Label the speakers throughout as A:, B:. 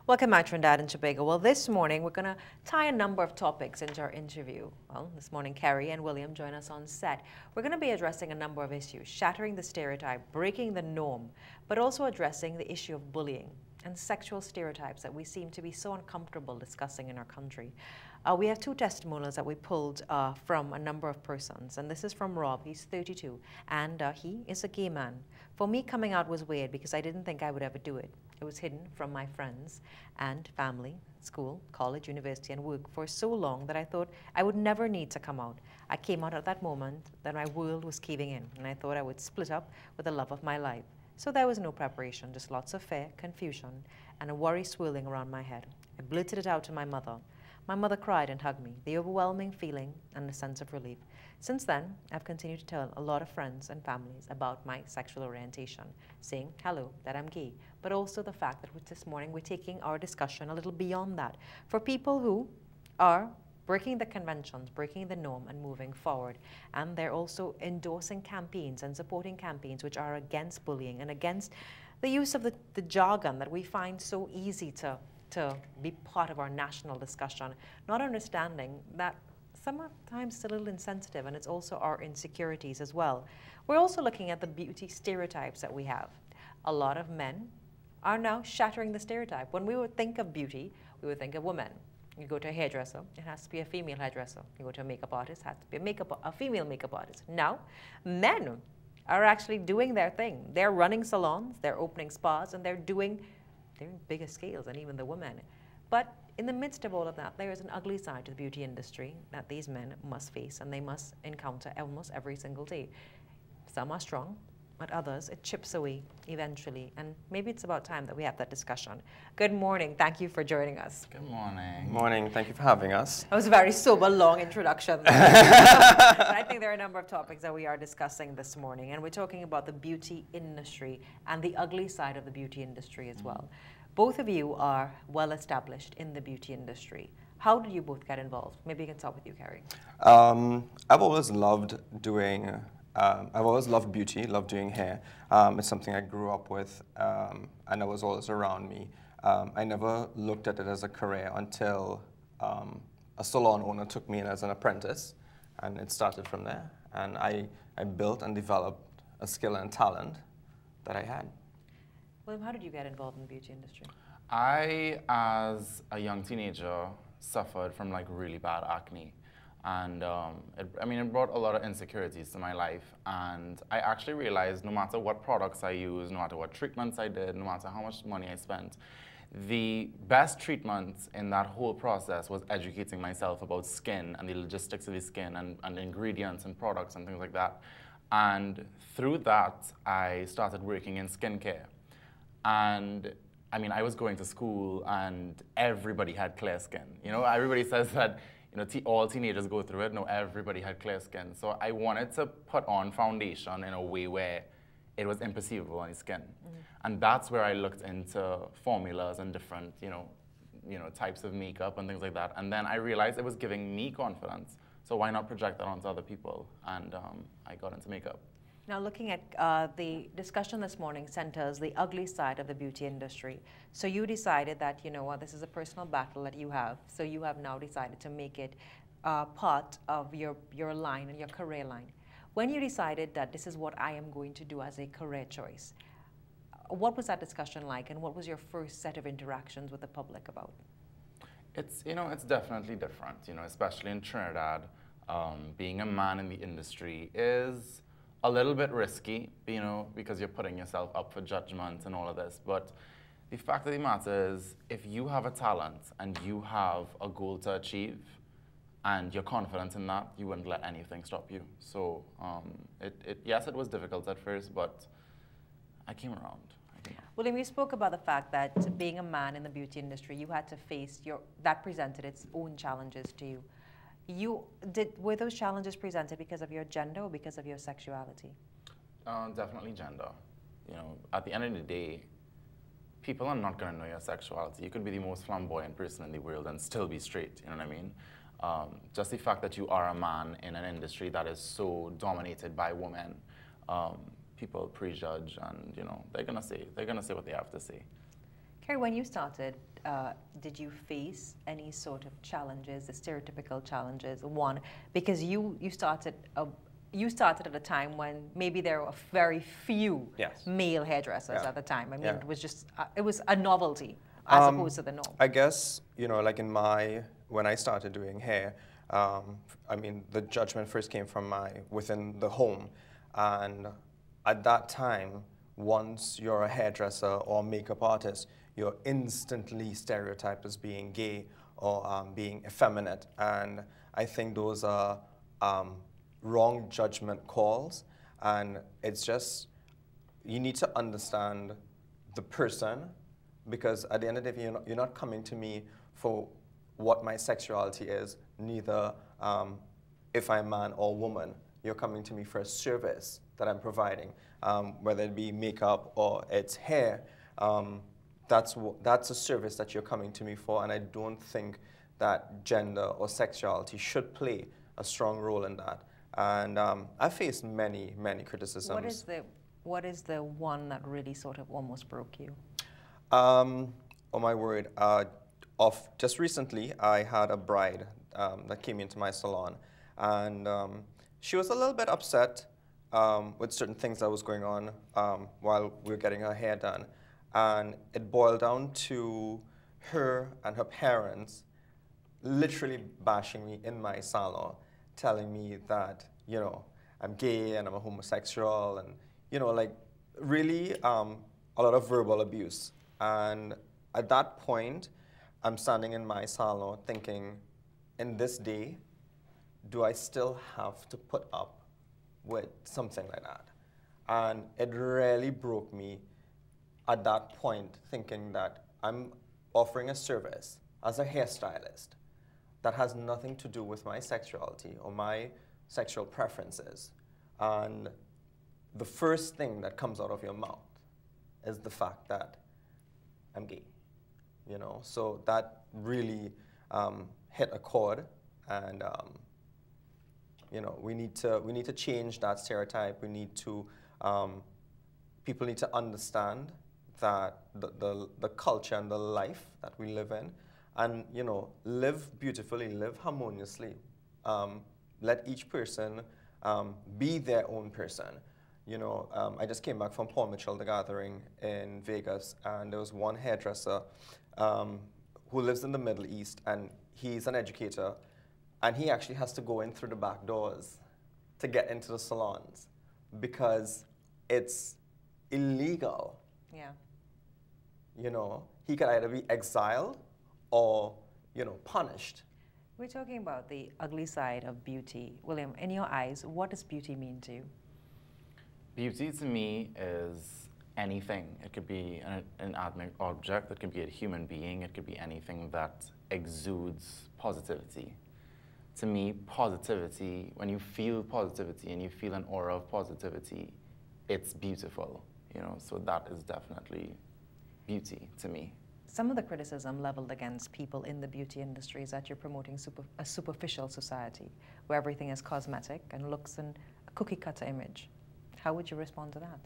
A: Welcome back, Trinidad and Tobago. Well, this morning we're going to tie a number of topics into our interview. Well, this morning Kerry and William join us on set. We're going to be addressing a number of issues, shattering the stereotype, breaking the norm, but also addressing the issue of bullying and sexual stereotypes that we seem to be so uncomfortable discussing in our country. We have two testimonials that we pulled from a number of persons, and this is from Rob. He's 32, and he is a gay man. For me, coming out was weird because I didn't think I would ever do it. It was hidden from my friends and family, school, college, university, and work for so long that I thought I would never need to come out. I came out at that moment that my world was caving in, and I thought I would split up with the love of my life. So there was no preparation, just lots of fear, confusion, and a worry swirling around my head. I blurted it out to my mother. My mother cried and hugged me, the overwhelming feeling and a sense of relief. Since then, I've continued to tell a lot of friends and families about my sexual orientation, saying, hello, that I'm gay, but also the fact that this morning we're taking our discussion a little beyond that. For people who are breaking the conventions, breaking the norm and moving forward. And they're also endorsing campaigns and supporting campaigns which are against bullying and against the use of the jargon that we find so easy to be part of our national discussion, not understanding that sometimes it's a little insensitive, and it's also our insecurities as well. We're also looking at the beauty stereotypes that we have. A lot of men are now shattering the stereotype. When we would think of beauty, we would think of women. You go to a hairdresser, it has to be a female hairdresser. You go to a makeup artist, it has to be a female makeup artist. Now, men are actually doing their thing. They're running salons, they're opening spas, and they're doing bigger scales than even the women. But in the midst of all of that, there is an ugly side to the beauty industry that these men must face and they must encounter almost every single day. Some are strong, but others, it chips away eventually. And maybe it's about time that we have that discussion. Good morning. Thank you for joining us.
B: Good morning.
C: Good morning. Thank you for having us.
A: That was a very sober, long introduction. I think there are a number of topics that we are discussing this morning, and we're talking about the beauty industry and the ugly side of the beauty industry as well. Both of you are well established in the beauty industry. How did you both get involved? Maybe you can start with you, Kerry.
C: I've always loved doing, I've always loved beauty, loved doing hair. It's something I grew up with, and it was always around me. I never looked at it as a career until a salon owner took me in as an apprentice, and it started from there. And I built and developed a skill and talent that I had.
A: William, how did you get involved in the beauty industry?
B: I, as a young teenager, suffered from like really bad acne. And it brought a lot of insecurities to my life. And I actually realized no matter what products I used, no matter what treatments I did, no matter how much money I spent, the best treatment in that whole process was educating myself about skin and the logistics of the skin and ingredients and products and things like that. And through that, I started working in skincare. And I mean, I was going to school and everybody had clear skin. You know, everybody says that, you know, all teenagers go through it. No, everybody had clear skin. So I wanted to put on foundation in a way where it was imperceivable on the skin. And that's where I looked into formulas and different, you know, types of makeup and things like that. And then I realized it was giving me confidence. So why not project that onto other people? And I got into makeup.
A: Now, looking at the discussion this morning centers the ugly side of the beauty industry. So you decided that, you know what, this is a personal battle that you have. So you have now decided to make it part of your line and your career line. When you decided that this is what I am going to do as a career choice, what was that discussion like, and what was your first set of interactions with the public about?
B: It's, you know, it's definitely different, you know, especially in Trinidad. Being a man in the industry is a little bit risky, you know, because you're putting yourself up for judgment and all of this. But the fact of the matter is, if you have a talent and you have a goal to achieve and you're confident in that, you wouldn't let anything stop you. So yes, it was difficult at first, but I came around.
A: William, you spoke about the fact that being a man in the beauty industry, you had to face that presented its own challenges to you. Were those challenges presented because of your gender or because of your sexuality?
B: Definitely gender. You know, at the end of the day, people are not going to know your sexuality. You could be the most flamboyant person in the world and still be straight, you know what I mean? Just the fact that you are a man in an industry that is so dominated by women, people prejudge, and you know they're gonna say what they have to say.
A: Kerry, when you started, did you face any sort of challenges, the stereotypical challenges? One, because you started at a time when maybe there were very few
C: Yes.
A: male hairdressers
C: Yeah.
A: at the time. I mean,
C: Yeah.
A: it was just it was a novelty as opposed to the norm.
C: I guess, like when I started doing hair, I mean, the judgment first came from within the home. And at that time, once you're a hairdresser or makeup artist, you're instantly stereotyped as being gay or being effeminate. And I think those are wrong judgment calls. And it's just, you need to understand the person, because at the end of the day, you're not coming to me for what my sexuality is, neither if I'm man or woman. You're coming to me for a service that I'm providing, whether it be makeup or it's hair. That's a service that you're coming to me for, and I don't think that gender or sexuality should play a strong role in that. And I faced many, many criticisms.
A: What is the one that really sort of almost broke you?
C: Oh my word! Just recently, I had a bride that came into my salon, and she was a little bit upset with certain things that was going on while we were getting her hair done, and it boiled down to her and her parents literally bashing me in my salon, telling me that I'm gay and I'm a homosexual, and like really a lot of verbal abuse. And at that point, I'm standing in my salon thinking, in this day, do I still have to put up with something like that? And it really broke me at that point, thinking that I'm offering a service as a hairstylist that has nothing to do with my sexuality or my sexual preferences. And the first thing that comes out of your mouth is the fact that I'm gay, So that really hit a chord, and we need to change that stereotype. We need to people need to understand that the culture and the life that we live in, and live beautifully, live harmoniously. Let each person be their own person. I just came back from Paul Mitchell, the gathering in Vegas, and there was one hairdresser who lives in the Middle East, and he's an educator, and he actually has to go in through the back doors to get into the salons because it's illegal.
A: Yeah.
C: He could either be exiled or, punished.
A: We're talking about the ugly side of beauty. William, in your eyes, what does beauty mean to you?
B: Beauty to me is anything. It could be an inanimate object, it could be a human being, it could be anything that exudes positivity. To me, positivity, when you feel positivity and you feel an aura of positivity, it's beautiful, so that is definitely beauty to me.
A: Some of the criticism leveled against people in the beauty industry is that you're promoting a superficial society where everything is cosmetic and looks in a cookie-cutter image. How would you respond to that?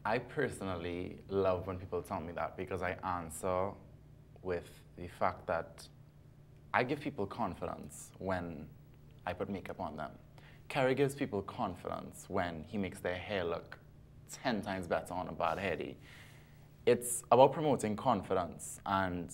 B: I personally love when people tell me that, because I answer with the fact that I give people confidence when I put makeup on them. Kerry gives people confidence when he makes their hair look 10 times better on a bad hair day. It's about promoting confidence and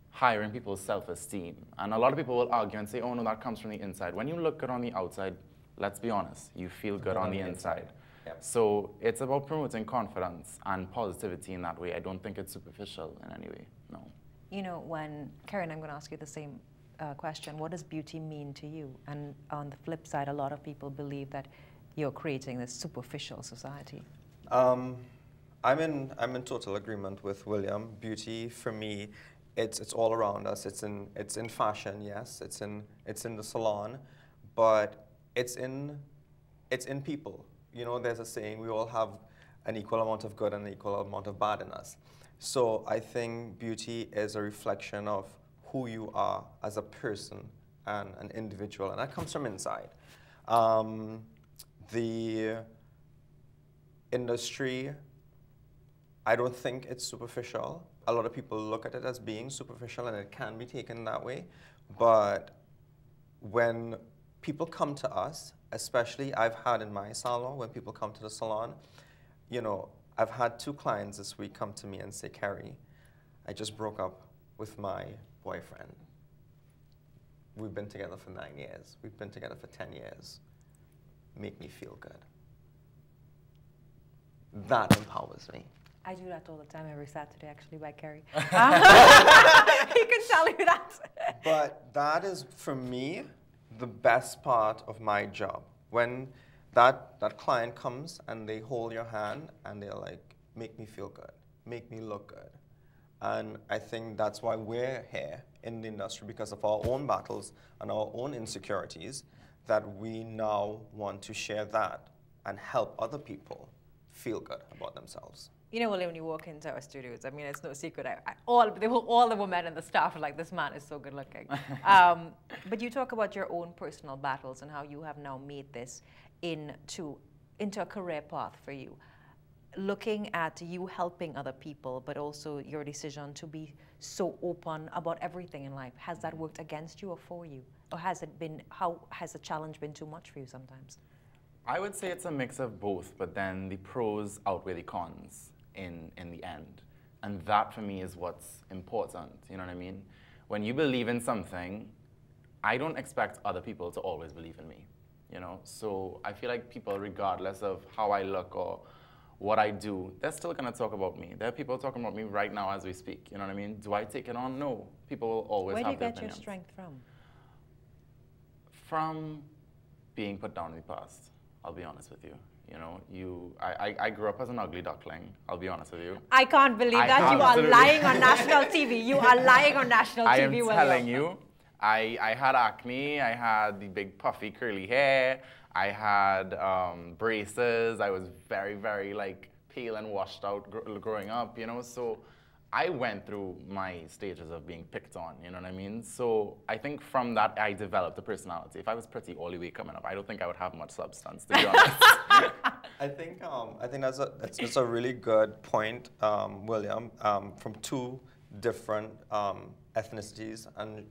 B: hiring people's self-esteem. And a lot of people will argue and say, oh no, that comes from the inside. When you look good on the outside, let's be honest, you feel good on the inside.
C: Yep.
B: So it's about promoting confidence and positivity in that way. I don't think it's superficial in any way, no.
A: When, Karen, I'm going to ask you the same question. What does beauty mean to you? And on the flip side, a lot of people believe that you're creating this superficial society.
C: I'm in total agreement with William. Beauty for me, it's all around us. It's in fashion, yes. It's in the salon, but it's in people. There's a saying, we all have an equal amount of good and an equal amount of bad in us. So I think beauty is a reflection of who you are as a person and an individual, and that comes from inside. The industry, I don't think it's superficial. A lot of people look at it as being superficial, and it can be taken that way. But when people come to us, especially I've had in my salon, when people come to the salon, you know, I've had 2 clients this week come to me and say, Kerry, I just broke up with my boyfriend. We've been together for 9 years. We've been together for 10 years. Make me feel good. That empowers me.
A: I do that all the time, every Saturday, actually, by Kerry. He can tell you that.
C: But that is, for me, the best part of my job. When that client comes and they hold your hand and they're like, make me feel good, make me look good. And I think that's why we're here in the industry, because of our own battles and our own insecurities, that we now want to share that and help other people feel good about themselves.
A: You know, William, when you walk into our studios, I mean, it's no secret. All the women and the staff are like, this man is so good looking. But you talk about your own personal battles and how you have now made this into a career path for you. Looking at you helping other people, but also your decision to be so open about everything in life. Has that worked against you or for you? Or has it been, how has the challenge been too much for you sometimes?
B: I would say it's a mix of both, but then the pros outweigh the cons in the end. And that for me is what's important, you know what I mean? When you believe in something, I don't expect other people to always believe in me, you know? So I feel like people, regardless of how I look or what I do, they're still gonna talk about me. There are people talking about me right now as we speak, you know what I mean? Do I take it on? No. People will always have their opinions.
A: Where do you get your strength from?
B: From being put down in the past, I'll be honest with you. You know, I grew up as an ugly duckling, I'll be honest with you.
A: I can't believe that. You are lying on national TV. You are lying on national TV,
B: I am
A: William.
B: telling you, I had acne, I had the big puffy curly hair, I had braces, I was very, very like pale and washed out growing up, you know, so I went through my stages of being picked on, you know what I mean? So I think from that I developed a personality. If I was pretty all the way coming up, I don't think I would have much substance, to be honest.
C: I think that's a really good point, William, from 2 different ethnicities and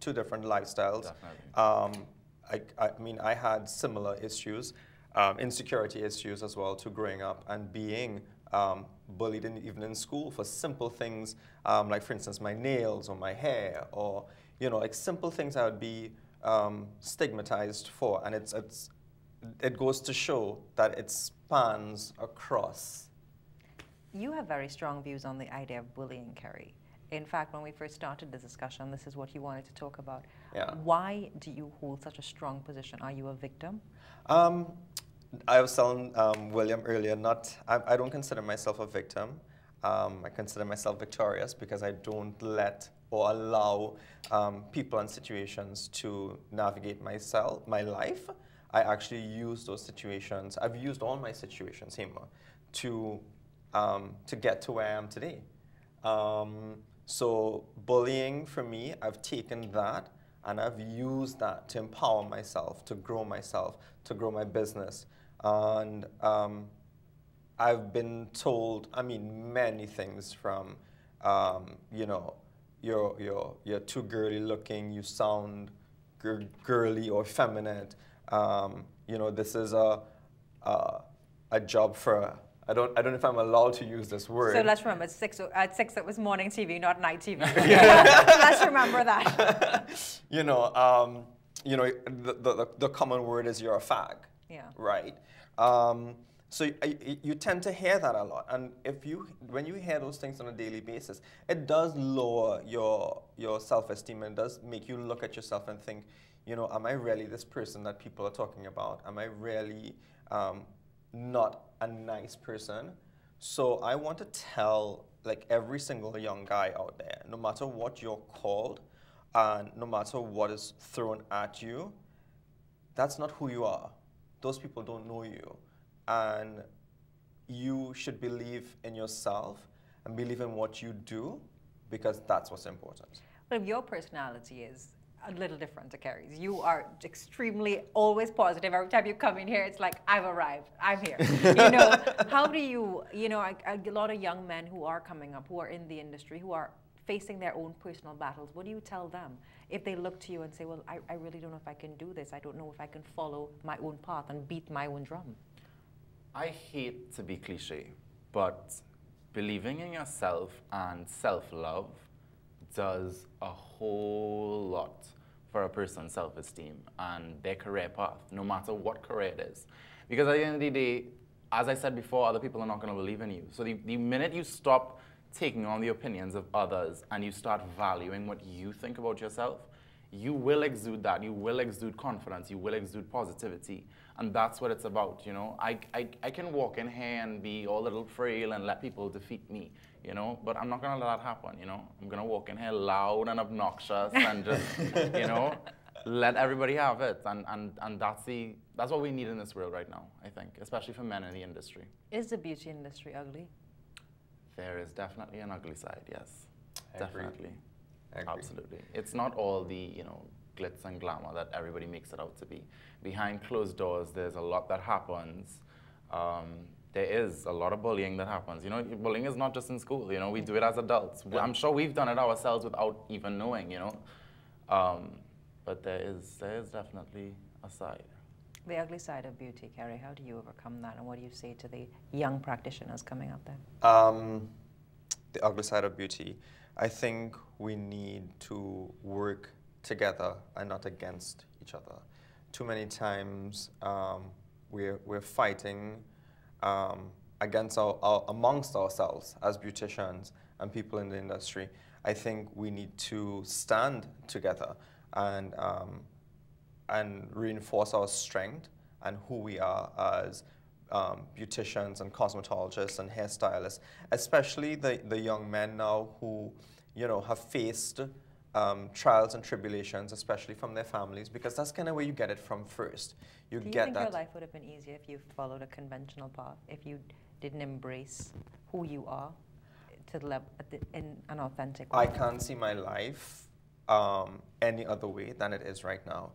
C: 2 different lifestyles.
B: Definitely.
C: I mean, I had similar issues, insecurity issues as well, to growing up and being bullied even in school for simple things, like, for instance, my nails or my hair, or, you know, like simple things I would be stigmatized for. And it goes to show that it spans across.
A: You have very strong views on the idea of bullying, Kerry. In fact, when we first started this discussion, this is what you wanted to talk about.
C: Yeah.
A: Why do you hold such a strong position? Are you a victim?
C: I was telling William earlier, I don't consider myself a victim. I consider myself victorious because I don't let or allow people and situations to navigate my life. I actually use those situations. I've used all my situations, Hema, to get to where I am today. So bullying, for me, I've taken that and I've used that to empower myself, to grow my business. And I've been told, I mean, many things from, you know, you're too girly looking, you sound girly or effeminate. You know, this is a job for, I don't know if I'm allowed to use this word.
A: So let's remember, at 6 it was morning TV, not night TV. Let's remember that.
C: You know, the common word is you're a fag.
A: Yeah.
C: Right. So you tend to hear that a lot, and when you hear those things on a daily basis, it does lower your self-esteem, and it does make you look at yourself and think, you know, am I really this person that people are talking about? Am I really not a nice person? So I want to tell, like, every single young guy out there, no matter what you're called, and no matter what is thrown at you, that's not who you are. Those people don't know you. And you should believe in yourself and believe in what you do, because that's what's important.
A: Well, your personality is, a little different to Kerry's. You are extremely always positive. Every time you come in here, it's like, I've arrived, I'm here. You know, how do you, you know, a lot of young men who are coming up, who are in the industry, who are facing their own personal battles, what do you tell them if they look to you and say, well, I really don't know if I can do this. I don't know if I can follow my own path and beat my own drum.
B: I hate to be cliche, but believing in yourself and self-love does a whole lot for a person's self-esteem and their career path, no matter what career it is. Because at the end of the day, as I said before, other people are not going to believe in you. So the minute you stop taking on the opinions of others and you start valuing what you think about yourself, you will exude that. You will exude confidence. You will exude positivity. And that's what it's about, you know. I can walk in here and be all a little frail and let people defeat me, you know, but I'm not going to let that happen, you know. I'm going to walk in here loud and obnoxious and just, you know, let everybody have it. And that's what we need in this world right now, I think, especially for men in the industry.
A: Is the beauty industry ugly?
B: There is definitely an ugly side, yes. Definitely.
C: I agree.
B: Absolutely. It's not all the, you know, glitz and glamour that everybody makes it out to be. Behind closed doors, there's a lot that happens. There is a lot of bullying that happens. You know, bullying is not just in school, you know, we do it as adults. Yeah. I'm sure we've done it ourselves without even knowing, you know. But there is definitely a side.
A: The ugly side of beauty, Kerry, how do you overcome that, and what do you say to the young practitioners coming out there?
C: The ugly side of beauty, I think we need to work together and not against each other. Too many times we're fighting against amongst ourselves as beauticians and people in the industry. I think we need to stand together and reinforce our strength and who we are as beauticians and cosmetologists and hairstylists, especially the young men now who, you know, have faced trials and tribulations, especially from their families, because that's kind of where you get it from first.
A: Do you think your life would have been easier if you followed a conventional path, if you didn't embrace who you are to the level in an authentic way?
C: I can't see my life any other way than it is right now.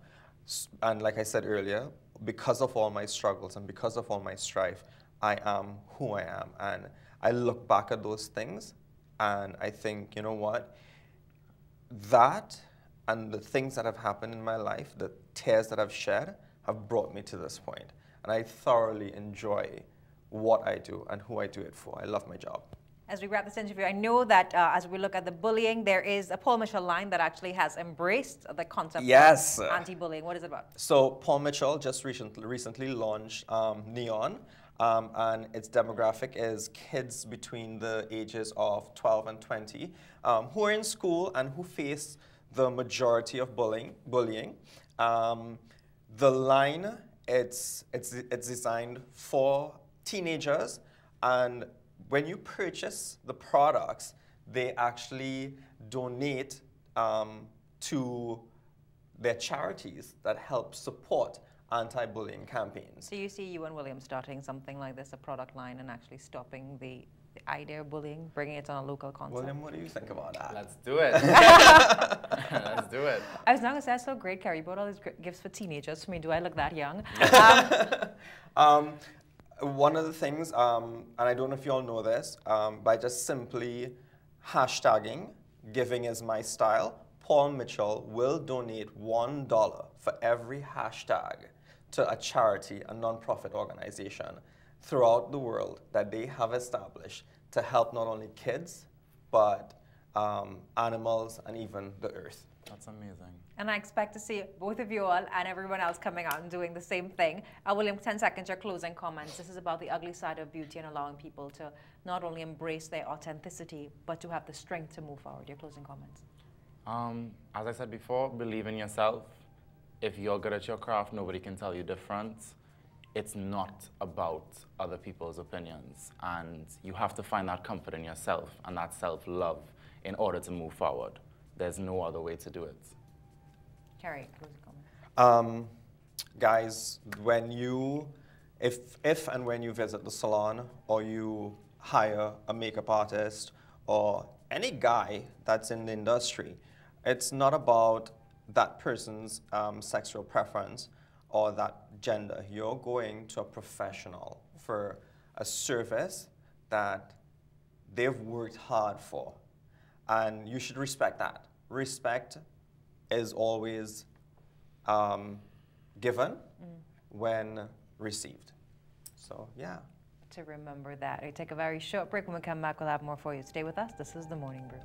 C: And like I said earlier, because of all my struggles and because of all my strife, I am who I am. And I look back at those things and I think, you know what? That and the things that have happened in my life, the tears that I've shed, have brought me to this point. And I thoroughly enjoy what I do and who I do it for. I love my job.
A: As we wrap this interview, I know that as we look at the bullying, there is a Paul Mitchell line that actually has embraced the concept
C: yes.
A: of anti-bullying. What is it about?
C: So Paul Mitchell just recently launched Neon, and its demographic is kids between the ages of 12 and 20 who are in school and who face the majority of bullying. The line, it's designed for teenagers, and when you purchase the products, they actually donate to their charities that help support anti-bullying campaigns.
A: So you see you and William starting something like this, a product line, and actually stopping the idea of bullying, bringing it on a local concept?
C: William, what do you think about that?
B: Let's do it. Let's do it.
A: I was not going to say, that's so great, Kerry. You bought all these gifts for teenagers. For me, do I look that young?
C: One of the things, and I don't know if you all know this, by just simply hashtagging "Giving is my style," Paul Mitchell will donate $1 for every hashtag to a charity, a non-profit organization throughout the world that they have established to help not only kids, but animals and even the earth.
B: That's amazing.
A: And I expect to see both of you all and everyone else coming out and doing the same thing. William, 10 seconds, your closing comments. This is about the ugly side of beauty and allowing people to not only embrace their authenticity, but to have the strength to move forward. Your closing comments.
B: As I said before, believe in yourself. If you're good at your craft, nobody can tell you different. It's not about other people's opinions. And you have to find that comfort in yourself and that self-love in order to move forward. There's no other way to do it.
A: Kerry, closing comment.
C: Guys, if and when you visit the salon or you hire a makeup artist or any guy that's in the industry, it's not about that person's sexual preference or that gender. You're going to a professional for a service that they've worked hard for. And you should respect that. Respect is always given when received. So, yeah.
A: To remember that. We take a very short break. When we come back, we'll have more for you. Stay with us. This is The Morning Brew.